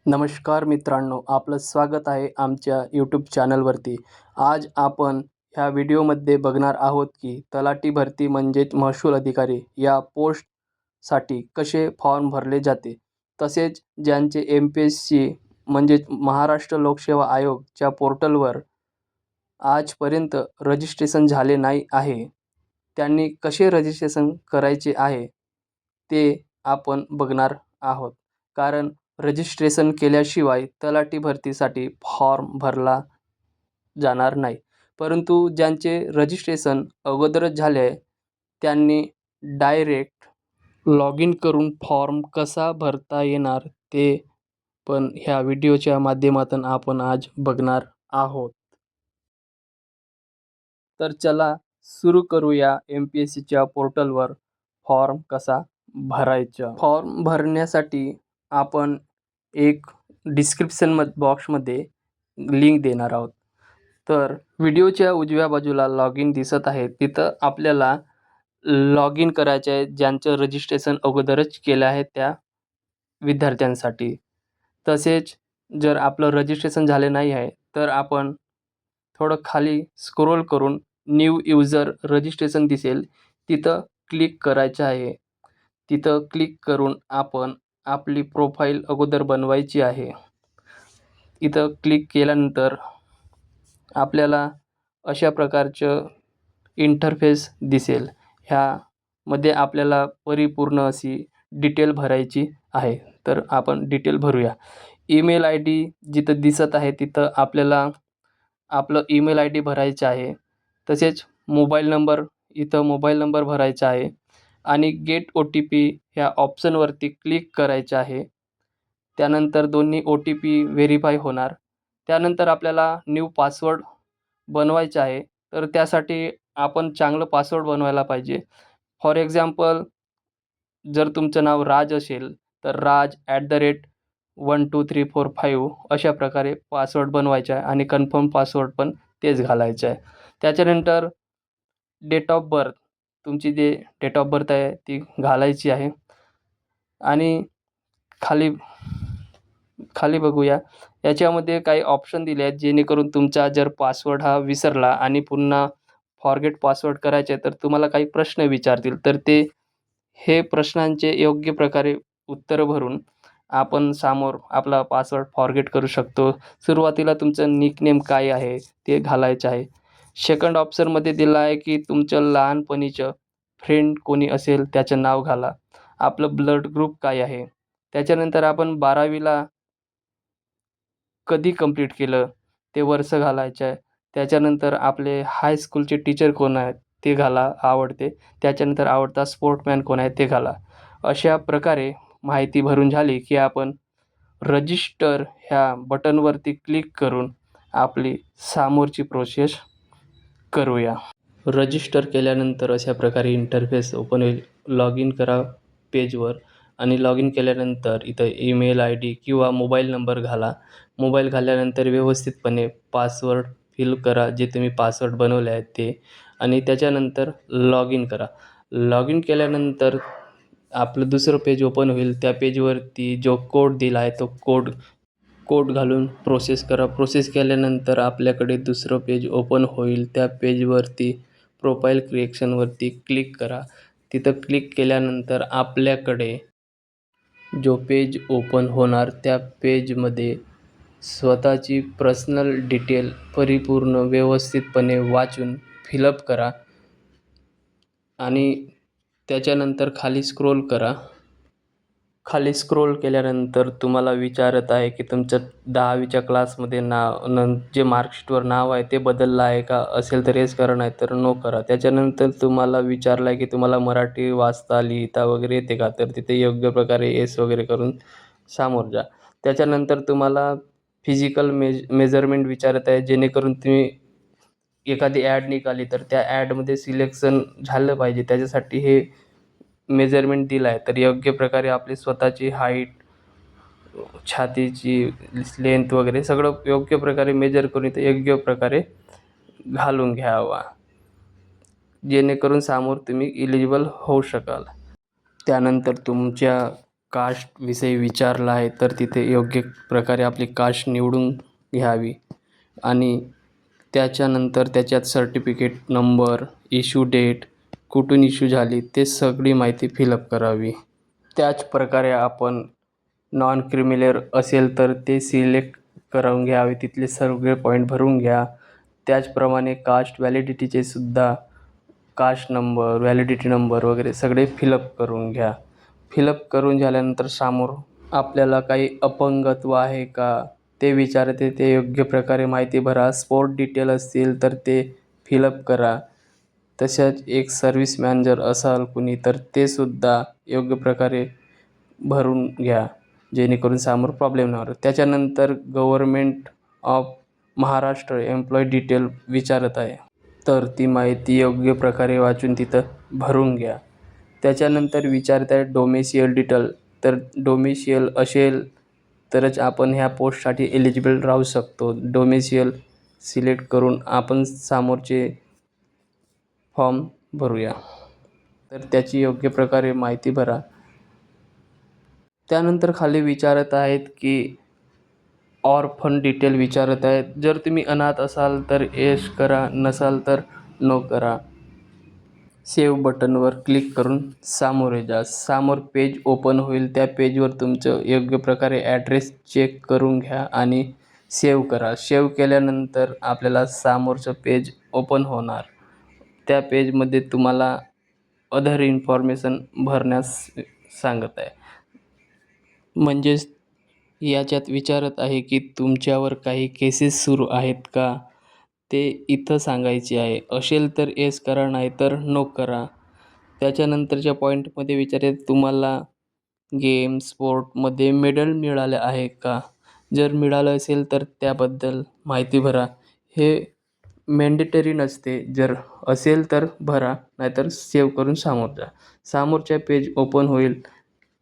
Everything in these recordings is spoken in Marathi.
नमस्कार मित्रांनो, आपलं स्वागत आहे आमच्या यूट्यूब चॅनलवरती. आज आपण ह्या व्हिडिओमध्ये बघणार आहोत की तलाठी भरती म्हणजेच महसूल अधिकारी या पोस्टसाठी कसे फॉर्म भरले जाते. तसेच ज्यांचे MPSC म्हणजेच महाराष्ट्र लोकसेवा आयोगच्या पोर्टलवर आजपर्यंत रजिस्ट्रेशन झाले नाही आहे, त्यांनी कसे रजिस्ट्रेशन करायचे आहे ते आपण बघणार आहोत. कारण रजिस्ट्रेशन केल्याशिवाय तलाठी भरतीसाठी फॉर्म भरला जाणार नाही. परंतु ज्यांचे रजिस्ट्रेशन अगोदरच झाले आहे त्यांनी डायरेक्ट लॉग इन करून फॉर्म कसा भरता येणार ते पण ह्या व्हिडिओच्या माध्यमातून आपण आज बघणार आहोत. तर चला सुरू करूया MPSCच्या पोर्टलवर फॉर्म कसा भरायचा. फॉर्म भरण्यासाठी आपण एक डिस्क्रिप्शन बॉक्समध्ये लिंक देणार आहोत. तर व्हिडिओच्या उजव्या बाजूला लॉग इन दिसत आहे, तिथं आपल्याला लॉग इन करायचे आहे ज्यांचं रजिस्ट्रेशन अगोदरच केलं आहे त्या विद्यार्थ्यांसाठी. तसेच जर आपलं रजिस्ट्रेशन झाले नाही आहे तर आपण थोडं खाली स्क्रोल करून न्यू यूजर रजिस्ट्रेशन दिसेल, तिथं क्लिक करायचं आहे. तिथं क्लिक करून आपण आपली प्रोफाईल अगोदर बनवायची आहे. इथं क्लिक केल्यानंतर आपल्याला अशा प्रकारचं इंटरफेस दिसेल. ह्यामध्ये आपल्याला परिपूर्ण अशी डिटेल भरायची आहे. तर आपण डिटेल भरूया. ईमेल ID जिथं दिसत आहे तिथं आपल्याला आपलं ईमेल ID भरायचं आहे. तसेच मोबाईल नंबर, इथं मोबाईल नंबर भरायचा आहे आणि गेट OTP ह्या ऑप्शनवरती क्लिक करायचं आहे. त्यानंतर दोन्ही OTP व्हेरीफाय होणार. त्यानंतर आपल्याला न्यू पासवर्ड बनवायचा आहे. तर त्यासाठी आपण चांगलं पासवर्ड बनवायला पाहिजे. फॉर एक्झाम्पल, जर तुमचं नाव राज असेल तर raj@123455 अशा प्रकारे पासवर्ड बनवायचा आहे आणि कन्फर्म पासवर्ड पण तेच घालायचं आहे. त्याच्यानंतर डेट ऑफ बर्थ, तुमची जे डेट ऑफ बर्थ आहे ती घालायची आहे. आणि खाली खाली बघूया, याच्यामध्ये काही ऑप्शन दिले आहेत जेणेकरून तुमचा जर पासवर्ड हा विसरला आणि पुन्हा फॉरगेट पासवर्ड करायचे तर तुम्हाला काही प्रश्न विचारतील. तर हे प्रश्नांचे योग्य प्रकारे उत्तर भरून आपण समोर आपला पासवर्ड फॉरगेट करू शकतो. सुरुवातीला तुमचं निकनेम काय आहे ते घालायचं आहे. सेकंड ऑप्शनमध्ये दिलं आहे की तुमचं लहानपणीचं फ्रेंड कोणी असेल त्याचं नाव घाला. आपलं ब्लड ग्रुप काय आहे. त्याच्यानंतर आपण 12वीला कधी कंप्लीट केलं ते वर्ष घालायचं आहे. त्याच्यानंतर आपले हायस्कूलचे टीचर कोण आहेत ते घाला, आवडते. त्याच्यानंतर आवडता स्पोर्टमॅन कोण आहे ते घाला. अशा प्रकारे माहिती भरून झाली की आपण रजिस्टर ह्या बटनवरती क्लिक करून आपली समोरची प्रोसेस करूया. रजिस्टर केल्यानंतर अशा प्रकारे इंटरफेस ओपन होईल. लॉग इन करा पेजवर आणि लॉग इन केल्यानंतर इथं ईमेल ID किंवा मोबाईल नंबर घाला. मोबाईल घातल्यानंतर व्यवस्थितपणे पासवर्ड फिल करा, जे तुम्ही पासवर्ड बनवले आहेत ते, आणि त्याच्यानंतर लॉग इन करा. लॉग इन केल्यानंतर आपलं दुसरं पेज ओपन होईल. त्या पेजवरती जो कोड दिला आहे तो कोड घालून प्रोसेस करा. प्रोसेस केल्यानंतर आपल्याकडे दुसरं पेज ओपन होईल. त्या पेजवरती प्रोफाईल क्रिएशनवरती क्लिक करा. तिथं क्लिक केल्यानंतर आपल्याकडे जो पेज ओपन होणार त्या पेजमध्ये स्वतःची पर्सनल डिटेल परिपूर्ण व्यवस्थितपणे वाचून फिलअप करा आणि त्याच्यानंतर खाली स्क्रोल करा. खाली स्क्रोल केल्यानंतर तुम्हाला विचारत आहे की तुमचं 10वीच्या क्लासमध्ये जे मार्कशीटवर नाव आहे ते बदललं आहे का. असेल तर येस करा, नाही तर नो करा. त्याच्यानंतर तुम्हाला विचारलं आहे की तुम्हाला मराठी वाचता लिहिता वगैरे येते का. तर तिथे योग्य प्रकारे येस वगैरे करून सामोर जा. त्याच्यानंतर तुम्हाला फिजिकल मेजरमेंट विचारत आहे, जेणेकरून तुम्ही एखादी ॲड निघाली तर त्या ॲडमध्ये सिलेक्शन झालं पाहिजे. त्याच्यासाठी हे मेजरमेंट दिला आहे. तर योग्य प्रकारे आपली स्वतःची हाईट, छातीची लेंथ वगैरे सगळं योग्य प्रकारे मेजर करून इथं योग्य प्रकारे घालून घ्यावा, जेणेकरून समोर तुम्ही इलिजिबल होऊ शकाल. त्यानंतर तुमच्या कास्टविषयी विचारलं आहे तर तिथे योग्य प्रकारे आपली कास्ट निवडून घ्यावी आणि त्याच्यानंतर त्याच्यात सर्टिफिकेट नंबर, इश्यू डेट, कुठून इश्यू झाली ते सगळी माहिती फिलअप करावी. त्याचप्रकारे आपण नॉन क्रिमिलेअर असेल तर ते सिलेक्ट करून घ्यावे, तिथले सगळे पॉईंट भरून घ्या. त्याचप्रमाणे कास्ट व्हॅलिडिटीचे सुद्धा कास्ट नंबर, व्हॅलिडिटी नंबर वगैरे सगळे फिलअप करून घ्या. फिलअप करून झाल्यानंतर समोर आपल्याला काही अपंगत्व आहे का ते विचारते, ते योग्य प्रकारे माहिती भरा. स्पोर्ट डिटेल असतील तर ते फिलअप करा. तसेच एक सर्व्हिसमॅन जर असाल कुणी तर ते सुद्धा योग्य प्रकारे भरून घ्या, जेणेकरून समोर प्रॉब्लेम नाही होणार. त्याच्यानंतर government of Maharashtra employee detail विचारत आहे, तर ती माहिती योग्य प्रकारे वाचून तिथं भरून घ्या. त्याच्यानंतर विचारत आहे डोमेसियल डिटेल, तर डोमेसियल असेल तरच आपण ह्या पोस्टसाठी एलिजिबल राहू शकतो. डोमेसियल सिलेक्ट करून आपण समोरचे फॉर्म भरूया. तर त्याची योग्य प्रकारे माहिती भरा. त्यानंतर खाली विचारत आहेत की ऑर्फन डिटेल विचारत आहेत. जर तुम्ही अनाथ असाल तर येस करा, नसाल तर नो करा. सेव्ह बटनवर क्लिक करून सामोरे जा. समोर पेज ओपन होईल. त्या पेजवर तुमचं योग्य प्रकारे ॲड्रेस चेक करून घ्या आणि सेव्ह करा. सेव्ह केल्यानंतर आपल्याला समोरचं पेज ओपन होणार. त्या पेजमध्ये तुम्हाला अदर इन्फॉर्मेशन भरण्यास सांगत आहे. म्हणजेच याच्यात विचारत आहे की तुमच्यावर काही केसेस सुरू आहेत का, ते इथं सांगायचे आहे. असेल तर येस करा, नाही तर नो करा. त्याच्यानंतरच्या पॉईंटमध्ये विचारते तुम्हाला गेम, स्पोर्टमध्ये मेडल मिळाले आहे का. जर मिळालं असेल तर त्याबद्दल माहिती भरा. हे मॅन्डेटरी नसते. जर असेल तर भरा, नाहीतर सेव्ह करून समोर जा. समोरच्या पेज ओपन होईल.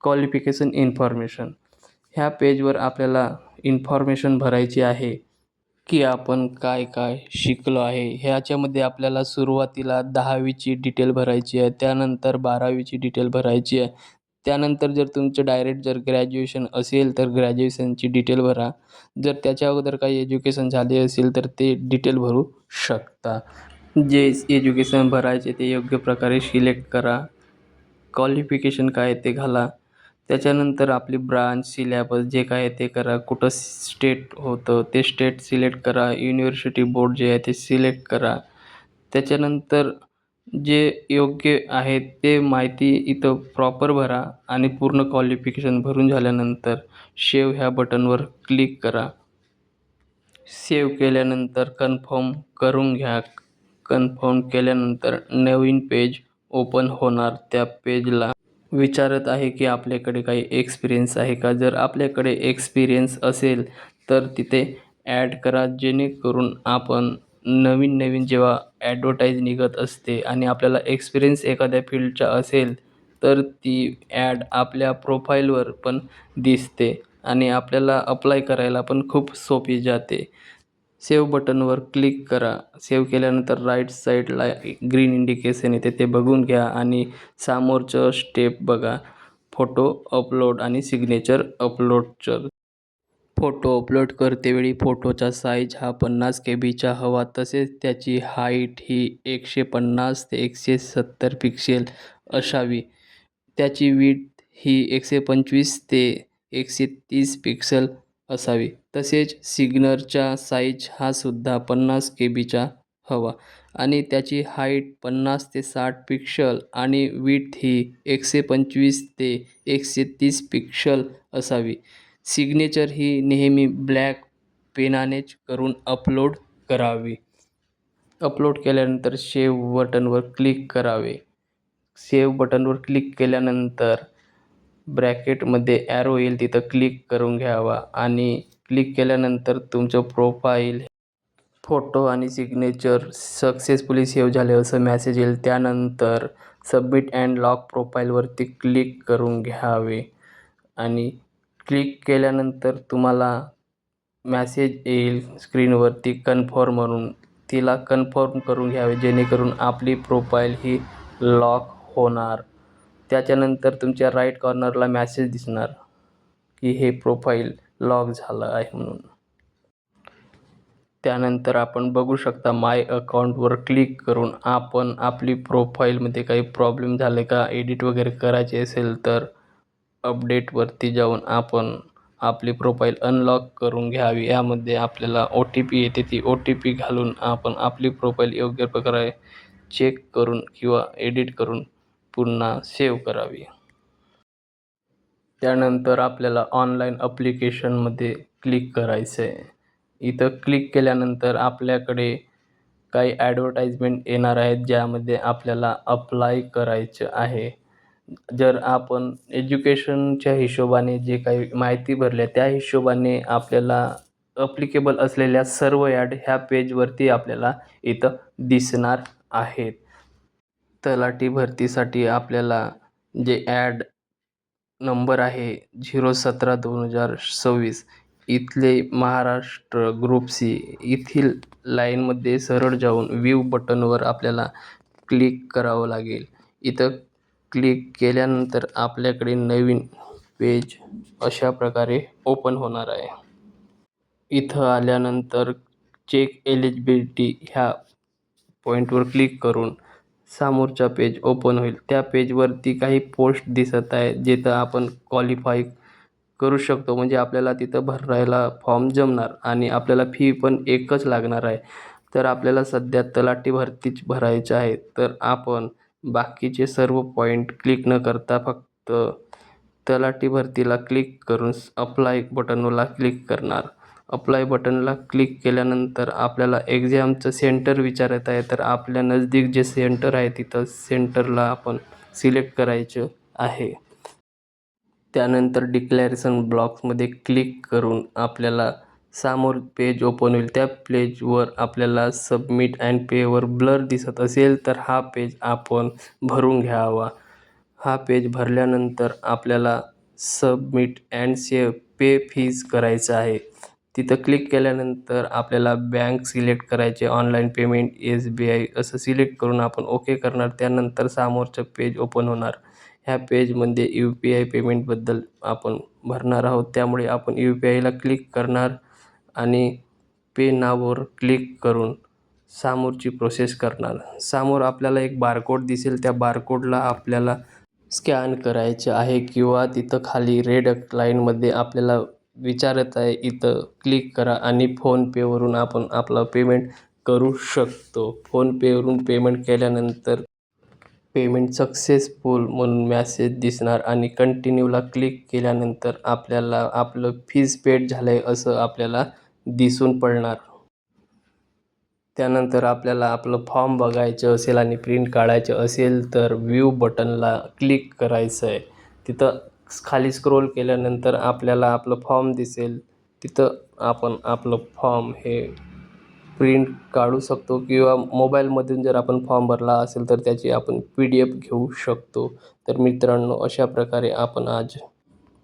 क्वालिफिकेशन इन्फॉर्मेशन, ह्या पेजवर आपल्याला इन्फॉर्मेशन भरायची आहे की आपण काय काय शिकलो आहे. ह्याच्यामध्ये आपल्याला सुरुवातीला 10वीची डिटेल भरायची आहे, त्यानंतर 12वीची डिटेल भरायची आहे. त्यानंतर जर तुमचं डायरेक्ट जर ग्रॅज्युएशन असेल तर ग्रॅज्युएशनची डिटेल भरा. जर त्याच्या अगोदर काही एज्युकेशन झाले असेल तर ते डिटेल भरू शकता. जे एज्युकेशन भरायचे ते योग्य प्रकारे सिलेक्ट करा. क्वालिफिकेशन काय आहे ते घाला. त्याच्यानंतर आपली ब्रांच, सिलॅबस जे काय आहे ते करा. कुठं स्टेट होतं ते स्टेट सिलेक्ट करा. युनिव्हर्सिटी बोर्ड जे आहे ते सिलेक्ट करा. त्याच्यानंतर जे योग्य आहे ते माहिती इथं प्रॉपर भरा आणि पूर्ण क्वालिफिकेशन भरून झाल्यानंतर सेव्ह ह्या बटनवर क्लिक करा. सेव्ह केल्यानंतर कन्फर्म करून घ्या. कन्फर्म केल्यानंतर नवीन पेज ओपन होणार. त्या पेजला विचारत आहे की आपल्याकडे काही एक्सपिरियन्स आहे का. जर आपल्याकडे एक्सपिरियन्स असेल तर तिथे ॲड करा, जेणेकरून आपण नवीन नवीन जेव्हा ॲडव्हर्टाईज निघत असते आणि आपल्याला एक्सपिरियन्स एखाद्या फील्डचा असेल तर ती ॲड आपल्या प्रोफाईलवर पण दिसते आणि आपल्याला अप्लाय करायला पण खूप सोपी जाते. सेव्ह बटनवर क्लिक करा. सेव्ह केल्यानंतर राईट साईडला ग्रीन इंडिकेशन येते, ते बघून घ्या आणि समोरचं स्टेप बघा. फोटो अपलोड आणि सिग्नेचर अपलोडचं. फोटो अपलोड करतेवेळी फोटोचा साईज हा 50 KB हवा. तसेच त्याची हाईट ही 150 ते 170 पिक्सेल असावी. त्याची विड्थ ही 125 ते 130 पिक्सेल असावी. तसेच सिग्नेचरचा साईज हा सुद्धा 50 KB हवा आणि त्याची हाईट 50 ते 60 पिक्सेल आणि विड्थ ही 125 ते 130 पिक्सेल असावी. सिग्नेचर ही नेहमी ब्लॅक पेनानेच करून अपलोड करावी. अपलोड केल्यानंतर सेव्ह बटनवर क्लिक करावे. सेव्ह बटनवर क्लिक केल्यानंतर ब्रॅकेटमध्ये ॲरो येईल, तिथं क्लिक करून घ्यावा आणि क्लिक केल्यानंतर तुमचं प्रोफाईल, फोटो आणि सिग्नेचर सक्सेसफुली सेव्ह झाले असं मॅसेज येईल. त्यानंतर सबमिट अँड लॉक प्रोफाईलवरती क्लिक करून घ्यावे आणि क्लिक केल्यानंतर तुम्हाला मॅसेज येईल स्क्रीनवरती कन्फर्म म्हणून. तिला कन्फर्म करून घ्यावे, जेणेकरून आपली प्रोफाईल ही लॉक होणार. त्याच्यानंतर तुमच्या राईट कॉर्नरला मॅसेज दिसणार की हे प्रोफाईल लॉग झालं आहे म्हणून. त्यानंतर आपण बघू शकता माय अकाउंटवर क्लिक करून आपण आपली प्रोफाईलमध्ये काही प्रॉब्लेम झाले का, एडिट वगैरे करायचे असेल तर अपडेटवरती जाऊन आपण आपली प्रोफाईल अनलॉक करून घ्यावी. यामध्ये आपल्याला OTP येते, ती OTP घालून आपण आपली प्रोफाईल योग्य प्रकारे चेक करून किंवा एडिट करून पुन्हा सेव्ह करावी. त्यानंतर आपल्याला ऑनलाईन ॲप्लिकेशनमध्ये क्लिक करायचं आहे. इथं क्लिक केल्यानंतर आपल्याकडे काही ॲडव्हर्टाइजमेंट येणार आहेत, ज्यामध्ये आपल्याला अप्लाय करायचं आहे. जर आपण एज्युकेशनच्या हिशोबाने जे काही माहिती भरली आहे, त्या हिशोबाने आपल्याला ॲप्लिकेबल असलेल्या सर्व ॲड ह्या पेजवरती आपल्याला इथं दिसणार आहेत. तलाठी भरतीसाठी आपल्याला जे ॲड नंबर आहे 017/2026 इथले महाराष्ट्र ग्रुप सी येथील लाईनमध्ये सरळ जाऊन व्ह्यू बटनवर आपल्याला क्लिक करावं लागेल. इथं क्लिक केल्यानंतर आपल्याकडे नवीन पेज अशा प्रकारे ओपन होणार आहे. इथं आल्यानंतर चेक एलिजिबिलिटी ह्या पॉईंटवर क्लिक करून समोरचा पेज ओपन होईल. त्या पेजवरती काही पोस्ट दिसत आहे, जिथं आपण क्वालिफाय करू शकतो. म्हणजे आपल्याला तिथं भरायला फॉर्म जमणार आणि आपल्याला फी पण एकच लागणार आहे. तर आपल्याला सध्या तलाठी भरतीच भरायचं आहे, तर आपण बाकीचे सर्व पॉईंट क्लिक न करता फक्त तलाठी भरतीला क्लिक करून अप्लाय बटनला क्लिक करणार. अप्लाय बटनला क्लिक केल्यानंतर आपल्याला एक्झामचं सेंटर विचारत आहे, तर आपल्या नजदीक जे सेंटर आहे तिथं सेंटरला आपण सिलेक्ट करायचं आहे. त्यानंतर डिक्लेरेशन ब्लॉक्समध्ये क्लिक करून आपल्याला समोर पेज ओपन होईल. त्या पेजवर आपल्याला सबमिट अँड पेवर ब्लर दिसत असेल तर हा पेज आपण भरून घ्यावा. हा पेज भरल्यानंतर आपल्याला submit and save pay fees करायचं आहे. तिथं क्लिक केल्यानंतर आपल्याला बँक सिलेक्ट करायचे, ऑनलाईन पेमेंट SBI असं सिलेक्ट करून आपण ओके करणार. त्यानंतर समोरचं पेज ओपन होणार. ह्या पेजमध्ये UPI पेमेंटबद्दल आपण भरणार आहोत, त्यामुळे आपण UPIला क्लिक करणार आणि पे नाववर क्लिक करून समोरची प्रोसेस करणार. समोर आपल्याला एक बारकोड दिसेल, त्या बारकोडला आपल्याला स्कॅन करायचे आहे किंवा तिथं खाली रेड लाईनमध्ये आपल्याला विचारत आहे, इथं क्लिक करा आणि फोनपेवरून आपण आपलं पेमेंट करू शकतो. फोनपेवरून पेमेंट केल्यानंतर पेमेंट सक्सेसफुल म्हणून मॅसेज दिसणार आणि कंटिन्यूला क्लिक केल्यानंतर आपल्याला आपलं फीज पेड झालं आहे असं आपल्याला दिसून पडणार. त्यानंतर आपल्याला आपलं फॉर्म बघायचं असेल आणि प्रिंट काढायचं असेल तर व्ह्यू बटनला क्लिक करायचं आहे. तिथं खाली स्क्रोल केल्यानंतर आपल्याला आपलं फॉर्म दिसेल. तिथं आपण आपलं फॉर्म हे प्रिंट काढू शकतो किंवा मोबाईलमधून जर आपण फॉर्म भरला असेल तर त्याची आपण PDF घेऊ शकतो. तर मित्रांनो, अशा प्रकारे आपण आज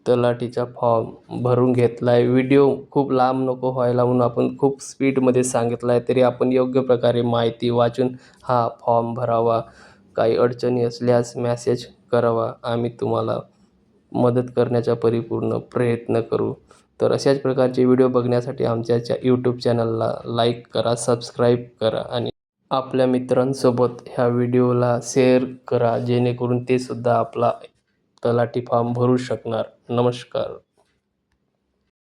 तलाठीचा फॉर्म भरून घेतला आहे. व्हिडिओ खूप लांब नको व्हायला म्हणून आपण खूप स्पीडमध्ये सांगितला आहे, तरी आपण योग्य प्रकारे माहिती वाचून हा फॉर्म भरावा. काही अडचणी असल्यास मॅसेज करावा, आम्ही तुम्हाला मदत करण्याचा परिपूर्ण प्रयत्न करू. तर अशाच प्रकारचे व्हिडिओ बघण्यासाठी आमच्या YouTube चॅनलला लाईक करा, सबस्क्राईब करा आणि आपल्या मित्रांसोबत ह्या व्हिडिओला शेअर करा, जेणेकरून ते सुद्धा आपला तलाठी फॉर्म भरू शकणार. नमस्कार.